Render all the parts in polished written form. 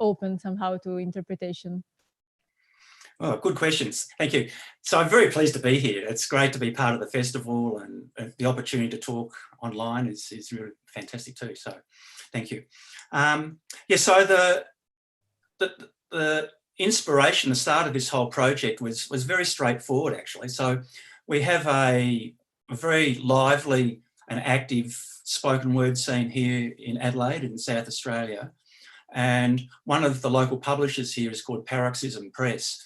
open somehow to interpretation? Oh, good questions. Thank you. So I'm very pleased to be here. It's great to be part of the festival, and the opportunity to talk online is really fantastic too. So thank you. Yeah, so the inspiration, the start of this whole project was very straightforward, actually. So we have a very lively and active spoken word scene here in Adelaide in South Australia. And one of the local publishers here is called Paroxysm Press.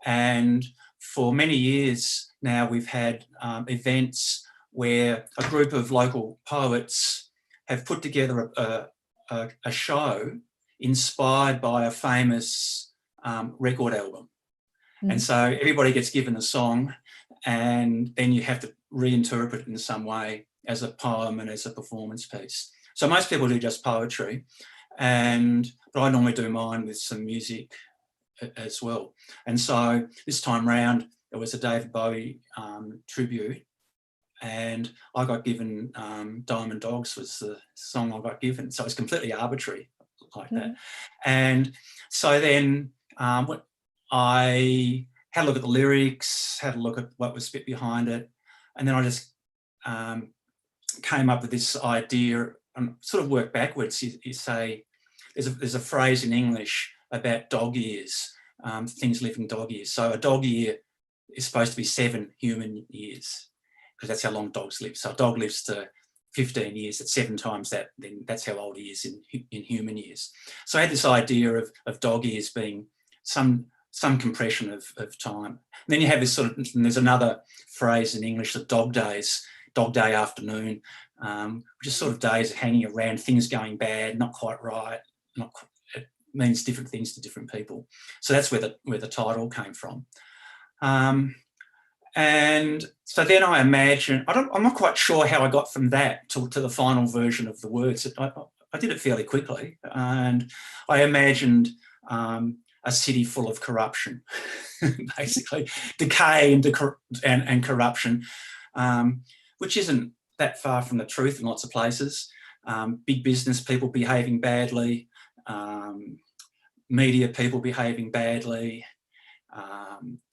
And for many years now, we've had events where a group of local poets have put together a show inspired by a famous record album. Mm. And so everybody gets given a song, and then you have to reinterpret it in some way as a poem and as a performance piece. So most people do just poetry, but I normally do mine with some music as well. And so this time round, it was a David Bowie tribute, and I got given Diamond Dogs was the song I got given. So it's completely arbitrary like that. And so then I had a look at the lyrics, had a look at what was fit behind it, and then I just came up with this idea and sort of work backwards. You say, there's a phrase in English about dog ears, things living dog ears. So a dog ear is supposed to be 7 human years, because that's how long dogs live. So a dog lives to 15 years, at 7 times that, then that's how old he is in human years. So I had this idea of dog ears being some compression of time. And then you have this sort of, and there's another phrase in English, the dog days, dog day afternoon, which is sort of days hanging around, things going bad, not quite right, it means different things to different people. So that's where the title came from. And so then I imagine, I'm not quite sure how I got from that to the final version of the words. I did it fairly quickly, and I imagined a city full of corruption, basically decay and corruption, which isn't that far from the truth in lots of places. Big business people behaving badly, media people behaving badly,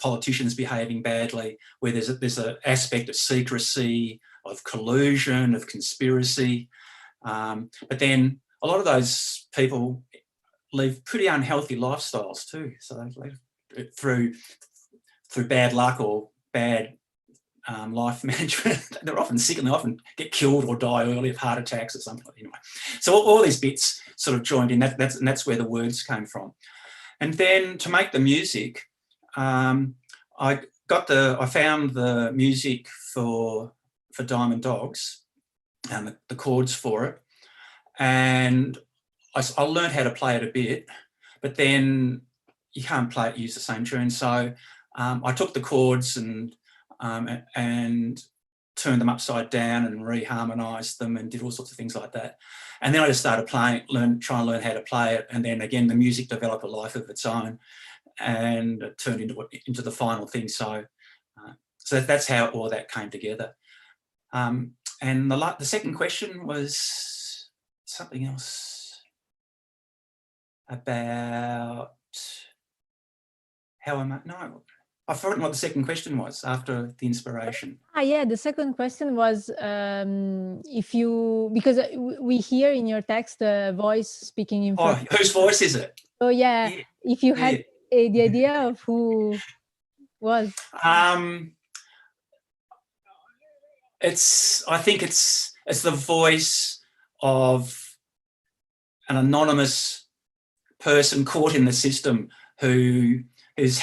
politicians behaving badly, where there's an aspect of secrecy, of collusion, of conspiracy. But then a lot of those people live pretty unhealthy lifestyles too. So they live through bad luck or bad life management. They're often sick, and they often get killed or die early of heart attacks or something. Anyway, so all these bits sort of joined in. That's where the words came from. And then to make the music, I found the music for Diamond Dogs and the chords for it, and I learned how to play it a bit, but then you can't use the same tune. So I took the chords and turned them upside down and reharmonised them and did all sorts of things like that. And then I just started trying to learn how to play it. And then again, the music developed a life of its own, and it turned into the final thing. So that's how all that came together. And the second question was something else about how am I? No, I've forgotten what the second question was after the inspiration. Yeah, the second question was if you, because we hear in your text a voice speaking in front. Oh, whose voice is it? Oh yeah, if you had the idea of who was. I think it's the voice of an anonymous person caught in the system who is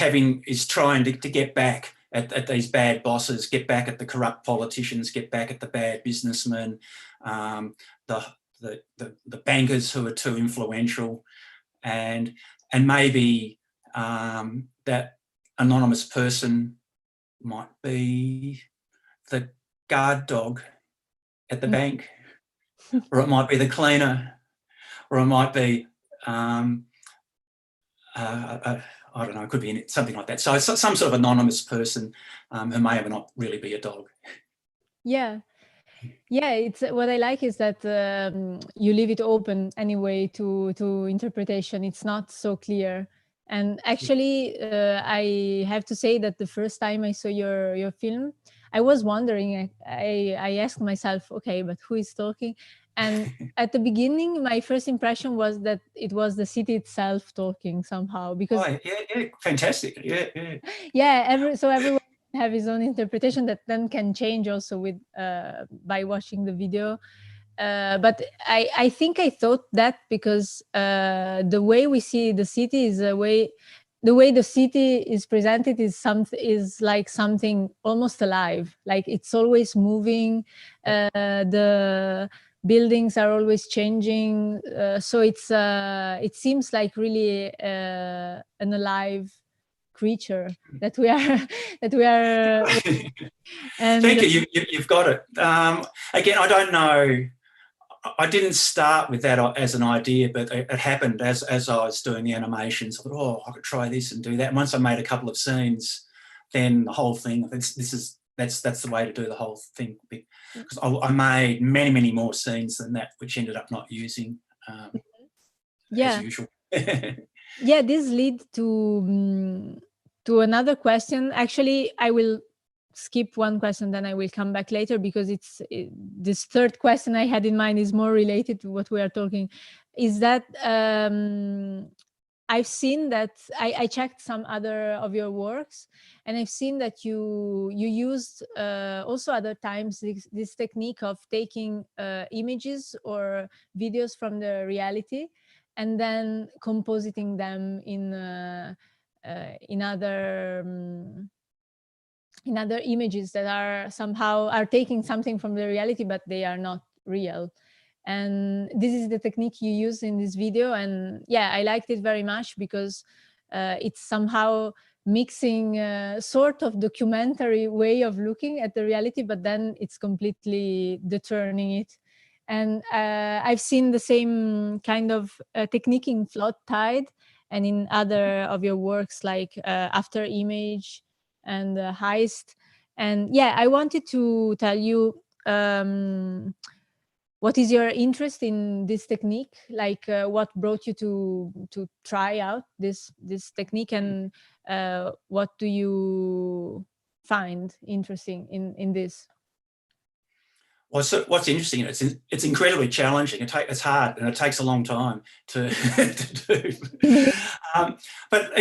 trying to get back at these bad bosses, get back at the corrupt politicians, get back at the bad businessmen, the bankers who are too influential, and maybe that anonymous person might be the guard dog at the bank, or it might be the cleaner, or it might be I don't know, it could be something like that. So it's some sort of anonymous person who may or may not really be a dog. Yeah. Yeah, it's what I like is that you leave it open anyway to interpretation. It's not so clear. And actually, I have to say that the first time I saw your film, I was wondering. I asked myself, okay, but who is talking? And at the beginning, my first impression was that it was the city itself talking somehow, because Oh, yeah, fantastic. Yeah. yeah, everyone have his own interpretation that then can change also with by watching the video. But I think I thought that because the way we see the city is the way the city is presented is like something almost alive, like it's always moving. The buildings are always changing, so it seems like really an alive creature that we are that we are. And Thank you. You've got it. Again, I don't know. I didn't start with that as an idea, but it happened as I was doing the animations. I thought, oh, I could try this and do that. And once I made a couple of scenes, then the whole thing. That's the way to do the whole thing. Because I made many more scenes than that, which ended up not using as usual. Yeah, this leads to another question. Actually, I will skip one question, then I will come back later, because this third question I had in mind is more related to what we are talking. Is that I've seen that I checked some other of your works, and I've seen that you used also other times this technique of taking images or videos from the reality and then compositing them in other images that are somehow taking something from the reality, but they are not real. And this is the technique you use in this video. And yeah, I liked it very much because it's somehow mixing sort of documentary way of looking at the reality, but then it's completely deturning it. And I've seen the same kind of technique in Flood Tide and in other of your works like After Image and Heist. And yeah, I wanted to tell you, what is your interest in this technique? Like, what brought you to try out this technique, and what do you find interesting in this? Well, so what's interesting, it's incredibly challenging. It's hard, and it takes a long time to, to do. But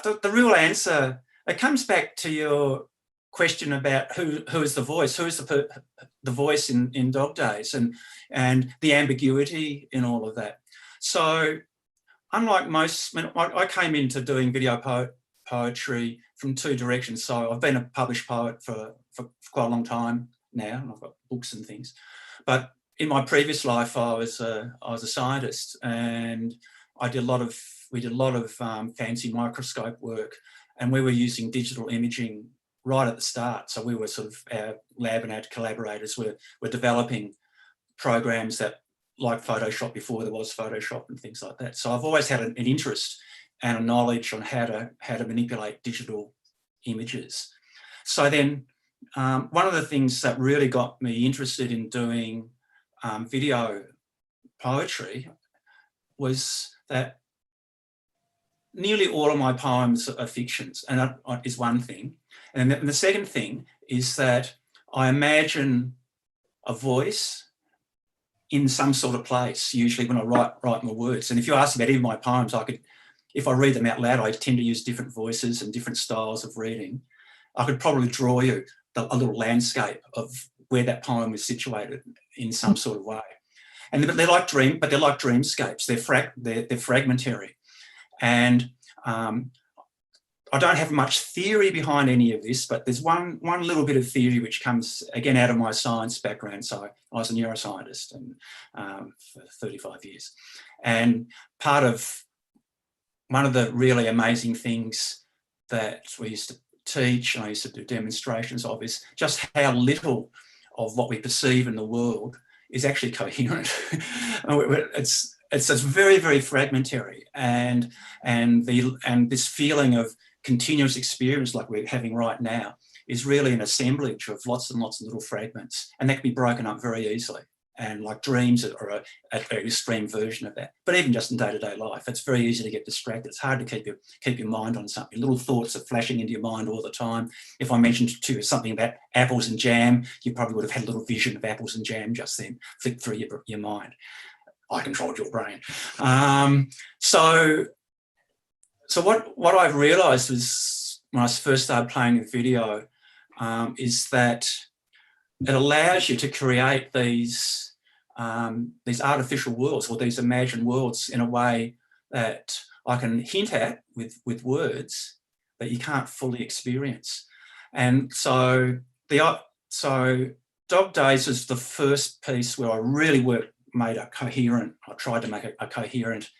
the real answer, it comes back to your question about who is the voice, who is the voice in Dog Days, and the ambiguity in all of that. So, unlike most, I came into doing video poetry from two directions. So I've been a published poet for quite a long time now, and I've got books and things. But in my previous life, I was a scientist, and we did a lot of fancy microscope work, and we were using digital imaging right at the start. So we were sort of, our lab and our collaborators were developing programs that, like Photoshop before there was Photoshop and things like that. So I've always had an interest and a knowledge on how to manipulate digital images. So then one of the things that really got me interested in doing video poetry was that nearly all of my poems are fictions, and that is one thing. And the second thing is that I imagine a voice in some sort of place, usually when I write my words. And if you ask about any of my poems, if I read them out loud, I tend to use different voices and different styles of reading. I could probably draw you a little landscape of where that poem is situated in some sort of way. And they're like dreamscapes. They're fragmentary. And I don't have much theory behind any of this, but there's one little bit of theory which comes, again, out of my science background. So I was a neuroscientist for 35 years. And one of the really amazing things that we used to teach, and I used to do demonstrations of, is just how little of what we perceive in the world is actually coherent. It's very, very fragmentary, and this feeling of continuous experience like we're having right now is really an assemblage of lots and lots of little fragments, and that can be broken up very easily. And like dreams are a very extreme version of that. But even just in day-to-day life, it's very easy to get distracted. It's hard to keep your mind on something. Little thoughts are flashing into your mind all the time. If I mentioned to you something about apples and jam, you probably would have had a little vision of apples and jam just then, flick through your mind. I controlled your brain. So what I've realised was when I first started playing with video is that it allows you to create these artificial worlds or these imagined worlds in a way that I can hint at with words that you can't fully experience. And so Dog Daze was the first piece where I really I tried to make a coherent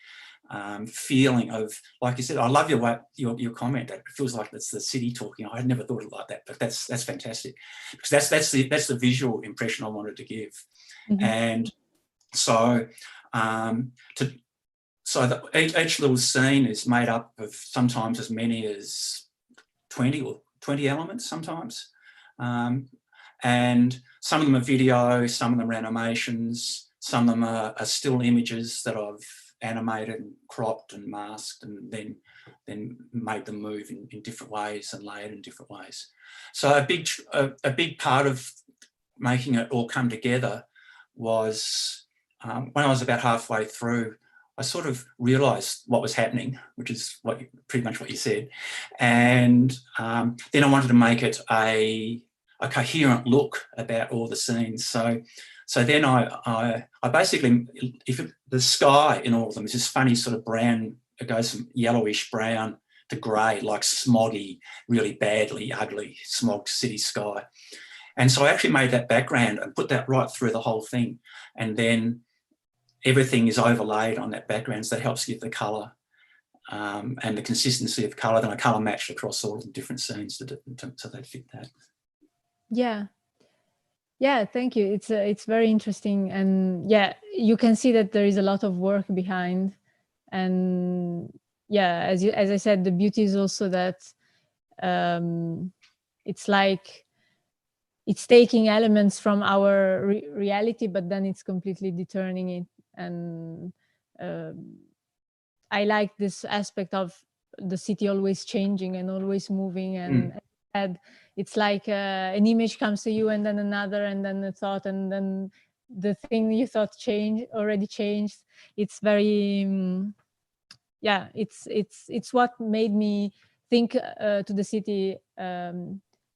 feeling of, like you said, I love your comment. It feels like it's the city talking. I had never thought of it like that, but that's fantastic, because that's the visual impression I wanted to give. Mm-hmm. And so each little scene is made up of sometimes as many as 20 elements sometimes, and some of them are video, some of them are animations, some of them are still images that I've animated and cropped and masked and then made them move in different ways and layered in different ways. So a big part of making it all come together was when I was about halfway through, I sort of realised what was happening, which is pretty much what you said, and then I wanted to make it a coherent look about all the scenes. So then I basically, the sky in all of them is this funny sort of brown, it goes from yellowish brown to grey, like smoggy, really badly ugly smog city sky. And so I actually made that background and put that right through the whole thing. And then everything is overlaid on that background, so that helps give the colour and the consistency of colour. Then I colour matched across all the different scenes so they fit that. Yeah, thank you. It's very interesting, and yeah, you can see that there is a lot of work behind. And yeah, as I said, the beauty is also that it's like it's taking elements from our reality, but then it's completely deturning it. And I like this aspect of the city always changing and always moving, and it's like an image comes to you and then another and then a thought and then the thing you thought already changed. It's very it's what made me think to the city,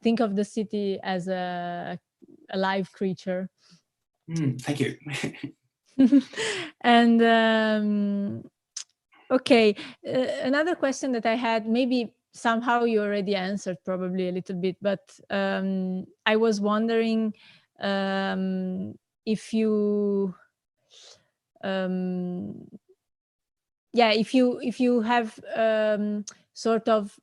think of the city as a live creature. Thank you. And okay, another question that I had, maybe somehow you already answered probably a little bit, but I was wondering if you if you have sort of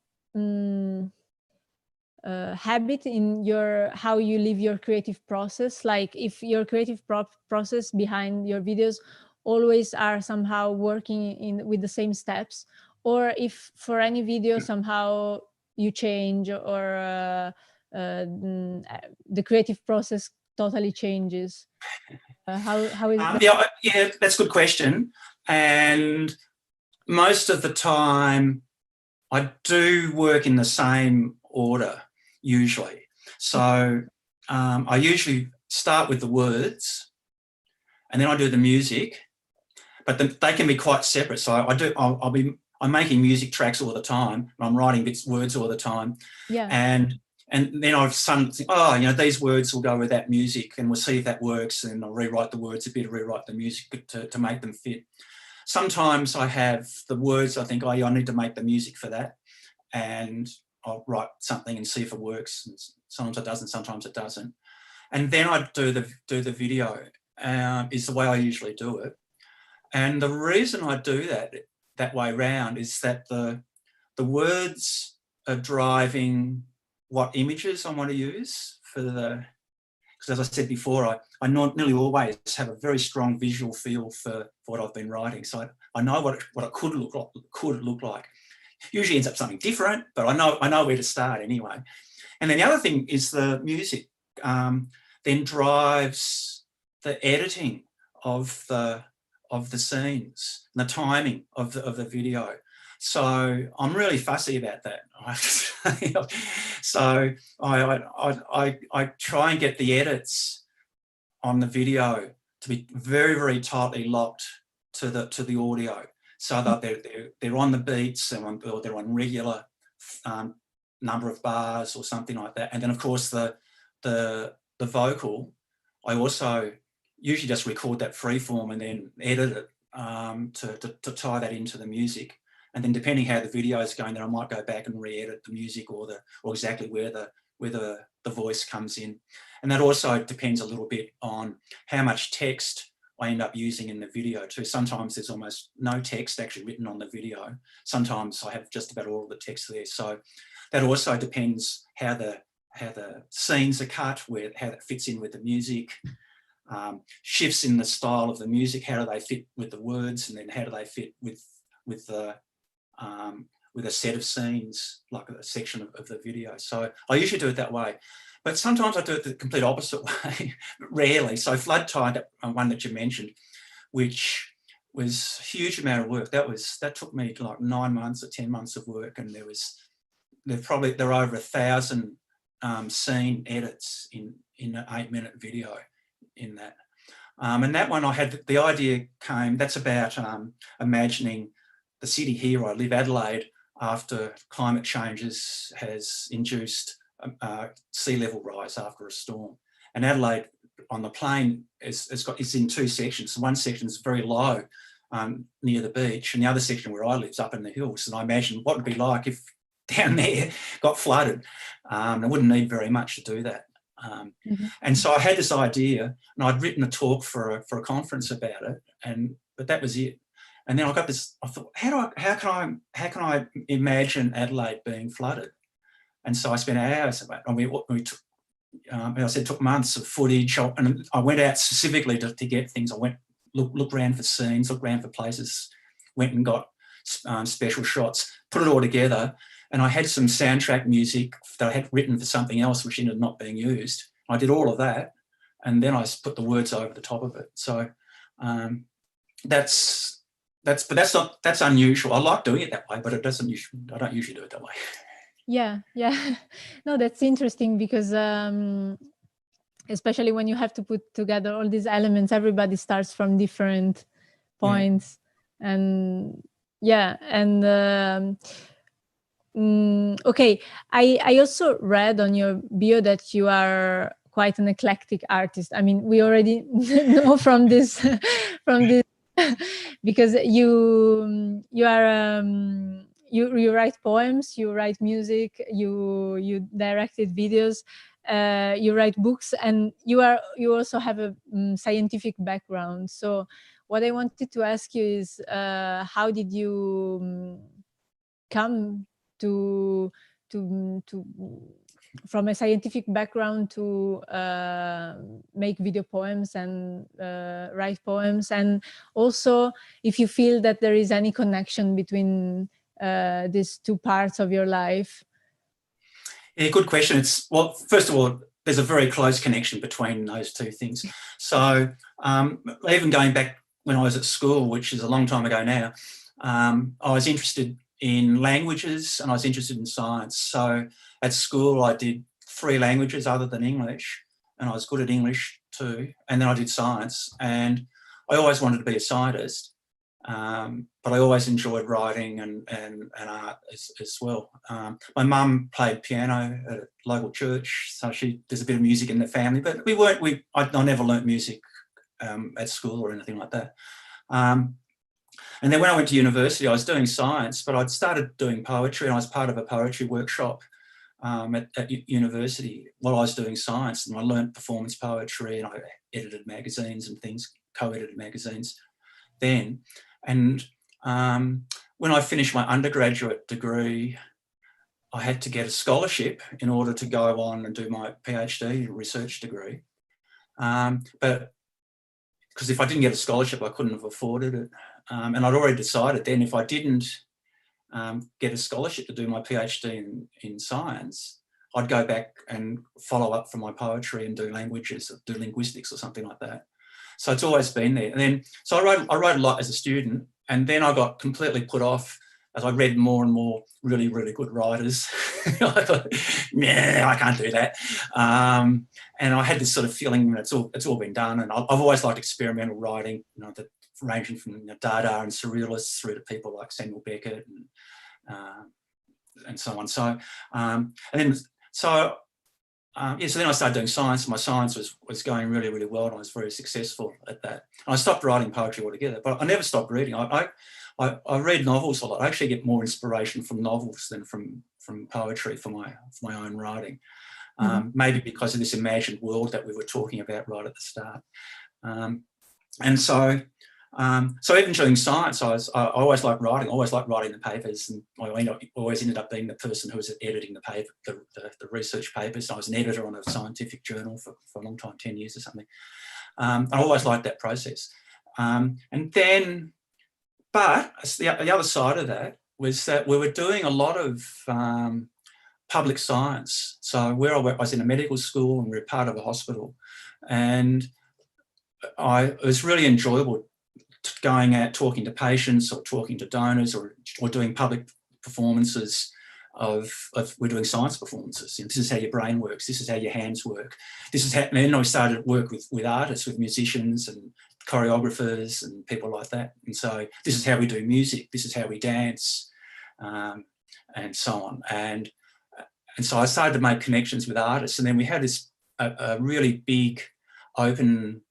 habit in how you live your creative process, like if your creative process behind your videos always are somehow working with the same steps, or if for any video somehow you change, or the creative process totally changes. How is that? Yeah, that's a good question. And most of the time I do work in the same order usually. So I usually start with the words and then I do the music, but they can be quite separate. So I'm making music tracks all the time. I'm writing words all the time. Yeah. And then I've think, these words will go with that music, and we'll see if that works. And I'll rewrite the words a bit, rewrite the music to make them fit. Sometimes I have the words, I think, I need to make the music for that. And I'll write something and see if it works. And sometimes it doesn't, sometimes it doesn't. And then I do the video, is the way I usually do it. And the reason I do that way round is that the words are driving what images I want to use because as I said before, I nearly always have a very strong visual feel for what I've been writing. So I know what it could look like. Usually ends up something different, but I know where to start anyway. And then the other thing is the music then drives the editing of the scenes and the timing of the video. So I'm really fussy about that, I have to say. So I try and get the edits on the video to be very, very tightly locked to the audio, so that they're on the beats or they're on regular number of bars or something like that. And then of course the vocal, I also usually just record that freeform and then edit it to tie that into the music. And then depending how the video is going, then I might go back and re-edit the music or exactly where the voice comes in. And that also depends a little bit on how much text I end up using in the video too. Sometimes there's almost no text actually written on the video. Sometimes I have just about all of the text there. So that also depends how the scenes are cut, how that fits in with the music. Shifts in the style of the music, how do they fit with the words, and then how do they fit with a set of scenes, like a section of the video. So I usually do it that way, but sometimes I do it the complete opposite way, rarely. So Flood Tide, one that you mentioned, which was a huge amount of work. That took me like 9 months or 10 months of work, and there are over 1,000 scene edits in an 8-minute video in that. And that one I had, the idea came, that's about imagining the city here where I live, Adelaide, after climate changes has induced sea level rise after a storm. And Adelaide on the plain is in 2 sections. So one section is very low near the beach, and the other section where I live is up in the hills. And I imagine what it would be like if down there got flooded. It wouldn't need very much to do that. And so I had this idea, and I'd written a talk for a conference about it, but that was it. And then I got this. I thought, how can I imagine Adelaide being flooded? And so I spent hours. Took months of footage, and I went out specifically to get things. I went looked around for scenes, looked around for places, went and got special shots, put it all together. And I had some soundtrack music that I had written for something else, which ended up not being used. I did all of that, and then I put the words over the top of it. So that's unusual. I like doing it that way, but I don't usually do it that way. Yeah. No, that's interesting because especially when you have to put together all these elements, everybody starts from different points, and okay. I also read on your bio that you are quite an eclectic artist. I mean, we already know from this because you are you write poems, you write music, you directed videos, you write books, and you also have a scientific background. So what I wanted to ask you is how did you come to from a scientific background to make video poems and write poems, and also if you feel that there is any connection between these two parts of your life? Yeah, good question. First of all, there's a very close connection between those two things. So even going back when I was at school, which is a long time ago now, I was interested in languages and I was interested in science. So at school, I did 3 languages other than English, and I was good at English too. And then I did science, and I always wanted to be a scientist, but I always enjoyed writing and art as well. My mum played piano at a local church, so there's a bit of music in the family, but I never learnt music at school or anything like that. And then when I went to university, I was doing science, but I'd started doing poetry, and I was part of a poetry workshop at university while I was doing science, and I learnt performance poetry, and I edited magazines and things, co-edited magazines then. And when I finished my undergraduate degree, I had to get a scholarship in order to go on and do my PhD research degree. But because if I didn't get a scholarship, I couldn't have afforded it. And I'd already decided then if I didn't get a scholarship to do my PhD in science, I'd go back and follow up for my poetry and do languages, or do linguistics or something like that. So it's always been there. And then, so I wrote a lot as a student, and then I got completely put off as I read more and more really, really good writers. I thought, nah, I can't do that. And I had this sort of feeling that it's all been done. And I've always liked experimental writing, you know, ranging from Dada and Surrealists through to people like Samuel Beckett and so on. So, so then I started doing science. My science was going really, really well, and I was very successful at that. And I stopped writing poetry altogether, but I never stopped reading. I read novels a lot. I actually get more inspiration from novels than from poetry for my own writing. Maybe because of this imagined world that we were talking about right at the start. And so even during science, I always liked writing. I always liked writing the papers, and I always ended up being the person who was editing the paper, the research papers. I was an editor on a scientific journal for a long time, 10 years or something. I always liked that process. And then, but the other side of that was that we were doing a lot of public science. So where I was in a medical school, and we were part of a hospital, and it was really enjoyable going out, talking to patients or talking to donors, or doing public performances we're doing science performances. You know, this is how your brain works. This is how your hands work. This is how, and then I started to work with artists, with musicians and choreographers and people like that. And so this is how we do music. This is how we dance, and so on. And so I started to make connections with artists. And then we had this a really big open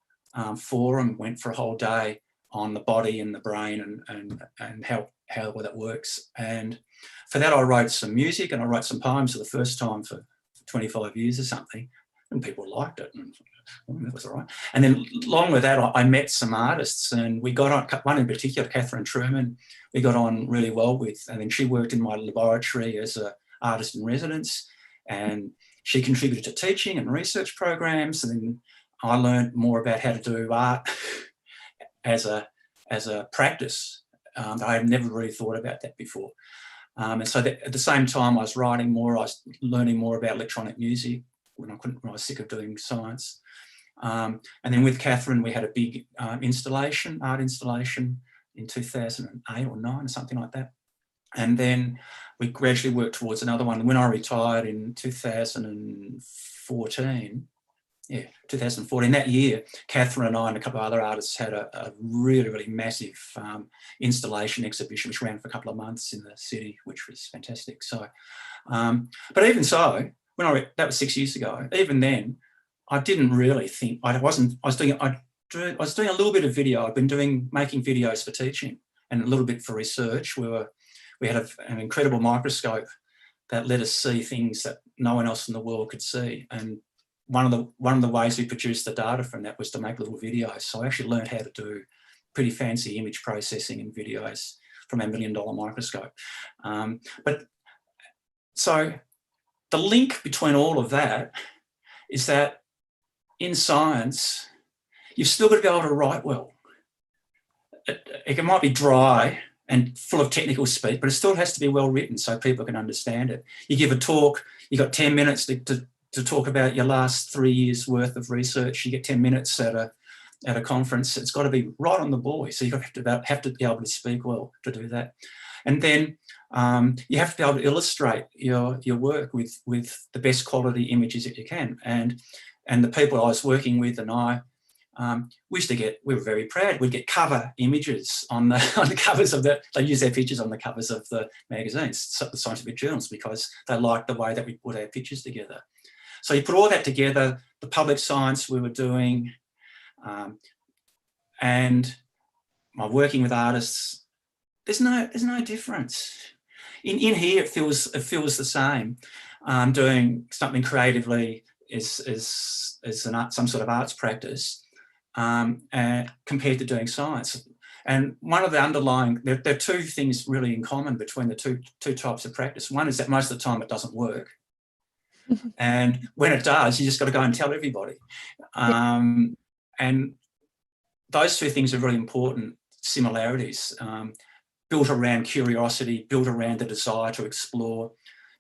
forum, went for a whole day on the body and the brain and how that works. And for that, I wrote some music and I wrote some poems for the first time for 25 years or something, and people liked it, and that was all right. And then along with that, I met some artists, and we got on, one in particular, Catherine Truman, we got on really well with, and then she worked in my laboratory as an artist in residence, and she contributed to teaching and research programs, and then I learned more about how to do art as a practice. I had never really thought about that before. And so at the same time I was writing more, I was learning more about electronic music when I was sick of doing science. And then with Catherine, we had a big art installation in 2008 or 9 or something like that. And then we gradually worked towards another one. When I retired in 2014, that year, Catherine and I and a couple of other artists had a really, really massive installation exhibition, which ran for a couple of months in the city, which was fantastic. So, but even so, that was 6 years ago, even then, I didn't really think, I was doing a little bit of video. I've been making videos for teaching and a little bit for research. We had an incredible microscope that let us see things that no one else in the world could see. And one of the ways we produced the data from that was to make little videos. So I actually learned how to do pretty fancy image processing in videos from our $1 million microscope. But so the link between all of that is that in science, you've still got to be able to write well. It might be dry and full of technical speak, but it still has to be well written so people can understand it. You give a talk, you've got 10 minutes to talk about your last 3 years worth of research. You get 10 minutes at a conference. It's got to be right on the ball. So you have to be able to speak well to do that. And then you have to be able to illustrate your work with the best quality images that you can. And the people I was working with and I, we were very proud. We'd get cover images on the covers of they use their pictures on the covers of the magazines, the scientific journals, because they liked the way that we put our pictures together. So you put all that together, the public science we were doing, and my working with artists, there's no difference. In here, it feels the same. Doing something creatively is some sort of arts practice, compared to doing science. And one of the underlying, there are two things really in common between the two types of practice. One is that most of the time it doesn't work. And when it does, you just got to go and tell everybody. And those two things are really important similarities, built around curiosity, built around the desire to explore,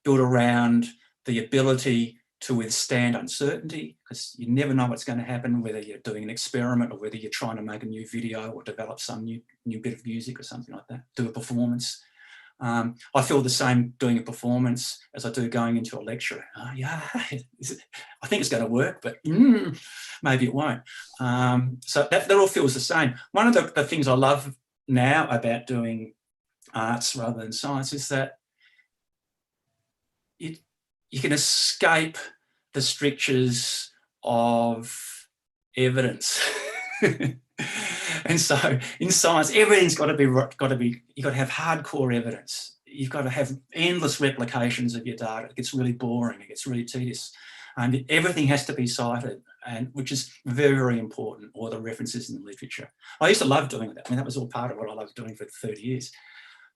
built around the ability to withstand uncertainty, because you never know what's going to happen, whether you're doing an experiment or whether you're trying to make a new video or develop some new bit of music or something like that, do a performance. I feel the same doing a performance as I do going into a lecture. Yeah, I think it's going to work, but maybe it won't. So that all feels the same. One of the things I love now about doing arts rather than science is that you can escape the strictures of evidence. And so in science, everything's got to be, you've got to have hardcore evidence. You've got to have endless replications of your data. It gets really boring, it gets really tedious. And everything has to be cited, and which is very, very important, or the references in the literature. I used to love doing that. I mean, that was all part of what I loved doing for 30 years.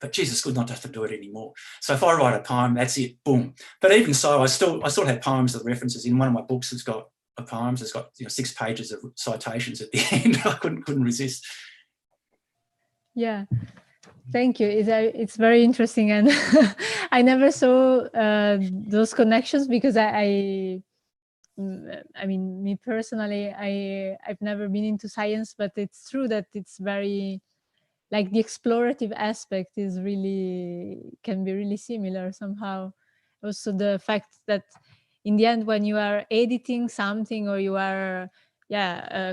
But Jesus, it's good not to have to do it anymore. So if I write a poem, that's it, boom. But even so, I still have poems with references. In one of my books, it's got poems. It's got 6 pages of citations at the end. I couldn't resist. Yeah, thank you. It's very interesting, and I never saw those connections because I mean, me personally, I've never been into science, but it's true that it's very, like, the explorative aspect is can be really similar somehow. Also the fact that in the end, when you are editing something or you are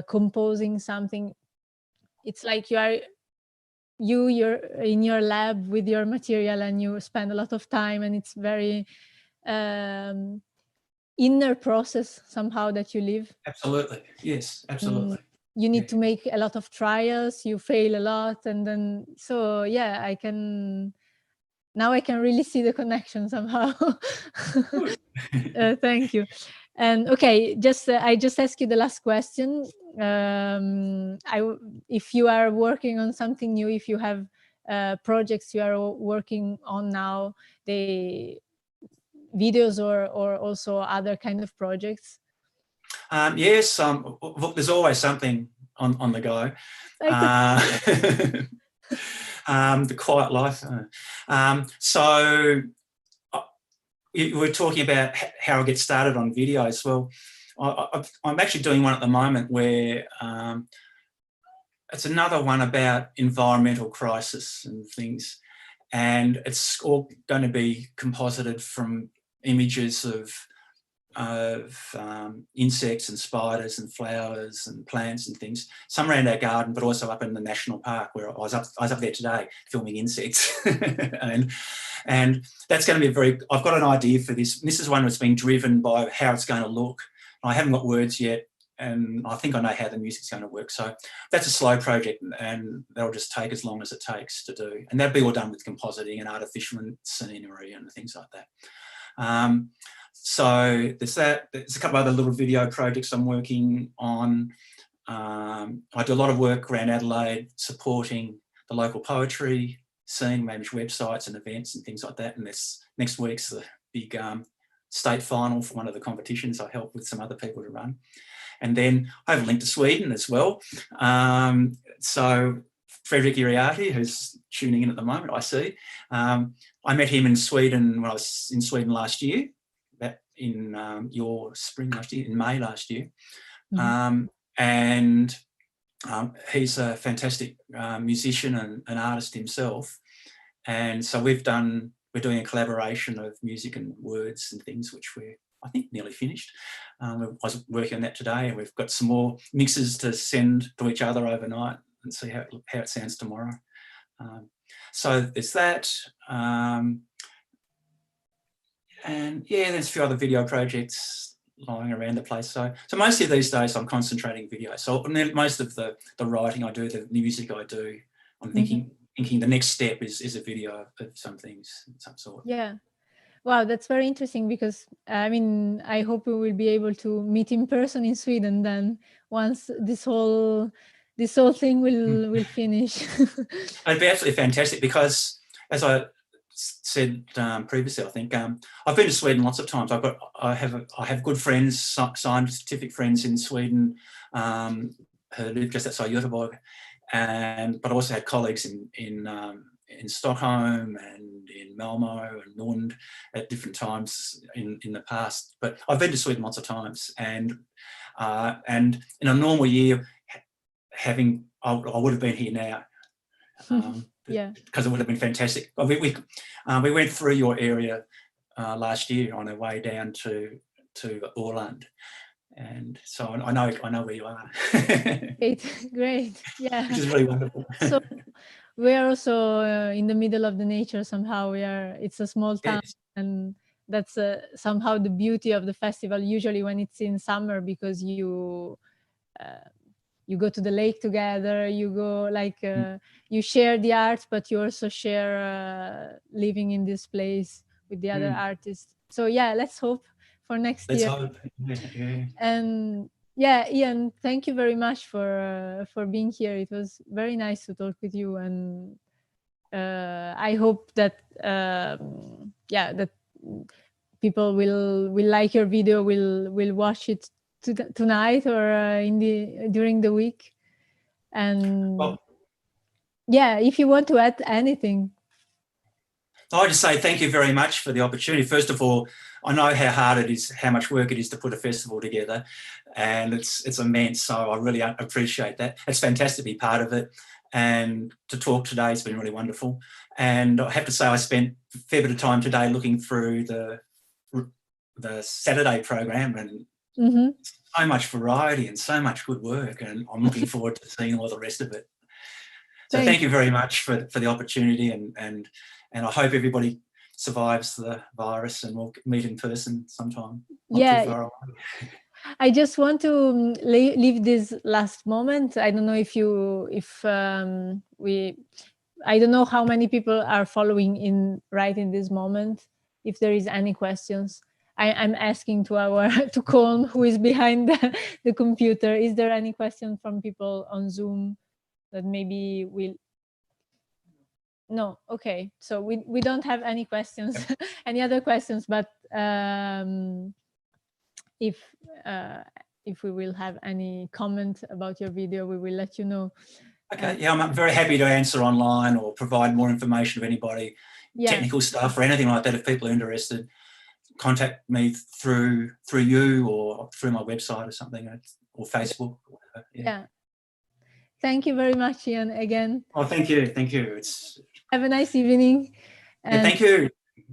composing something, it's like you're in your lab with your material, and you spend a lot of time, and it's very inner process somehow that you live. Absolutely, yes, absolutely. You need to make a lot of trials, you fail a lot, and then, so yeah, now I can really see the connection somehow. Thank you. And okay, I just ask you the last question. If you are working on something new, if you have projects you are working on now, the videos or also other kind of projects? Yes, there's always something on the go. The quiet life. So you were talking about how I get started on videos. Well, I'm actually doing one at the moment where it's another one about environmental crisis and things. And it's all going to be composited from images of insects and spiders and flowers and plants and things, some around our garden, but also up in the national park where I was up there today filming insects. and that's going to be I've got an idea for this. This is one that's been driven by how it's going to look. I haven't got words yet, and I think I know how the music's going to work. So that's a slow project, and that'll just take as long as it takes to do. And that'll be all done with compositing and artificial scenery and things like that. So there's that. There's a couple of other little video projects I'm working on. I do a lot of work around Adelaide supporting the local poetry scene, manage websites and events and things like that. And next week's the big state final for one of the competitions I help with some other people to run. And then I have a link to Sweden as well. So Fredrik Iriarty, who's tuning in at the moment, I see. I met him in Sweden when I was in Sweden last year, in your spring last year, in May last year. Mm-hmm. And he's a fantastic musician and artist himself. And so we're doing a collaboration of music and words and things, which we're, I think, nearly finished. I was working on that today, and we've got some more mixes to send to each other overnight and see how it sounds tomorrow. So there's that. And yeah, there's a few other video projects lying around the place. So mostly these days I'm concentrating video. So most of the writing I do, the music I do, I'm thinking the next step is a video of some things, some sort. Yeah. Wow, that's very interesting, because I mean, I hope we will be able to meet in person in Sweden then, once this whole thing will finish. It'd be absolutely fantastic, because as I said previously, I think I've been to Sweden lots of times. I have good friends, scientific friends in Sweden who live just outside Göteborg, but I also had colleagues in in Stockholm and in Malmo and Lund at different times in the past. But I've been to Sweden lots of times, and in a normal year, I would have been here now. Yeah, because it would have been fantastic. But we went through your area last year on our way down to Åland, and so I know where you are. great, yeah. Which is really wonderful. So we are also in the middle of the nature somehow. It's a small town, Yes. and that's somehow the beauty of the festival. Usually when it's in summer, because you go to the lake together, you go you share the art, but you also share living in this place with the other artists. So yeah, let's hope for next year. Let's hope. Yeah. And yeah, Ian, thank you very much for being here. It was very nice to talk with you, and I hope that that people will like your video, will watch it tonight or during the week. And yeah, if you want to add anything. I just say thank you very much for the opportunity. First of all, I know how hard it is, how much work it is to put a festival together, and it's immense. So I really appreciate that. It's fantastic to be part of it, and to talk today has been really wonderful. And I have to say I spent a fair bit of time today looking through the Saturday program, and so much variety and so much good work, and I'm looking forward to seeing all the rest of it. So thank you very much for the opportunity, and I hope everybody survives the virus and we'll meet in person sometime. Not too far away. I just want to leave this last moment. I don't know I don't know how many people are following right in this moment. If there is any questions, I'm asking to Colm, who is behind the computer. Is there any question from people on Zoom that maybe will? No, okay. So we don't have any questions, any other questions, but if we will have any comment about your video, we will let you know. Okay, yeah, I'm very happy to answer online or provide more information of anybody, technical stuff or anything like that. If people are interested, contact me through you or through my website or something, or Facebook. Or whatever. Yeah. Thank you very much, Ian, again. Oh, thank you. Have a nice evening. Yeah, thank you.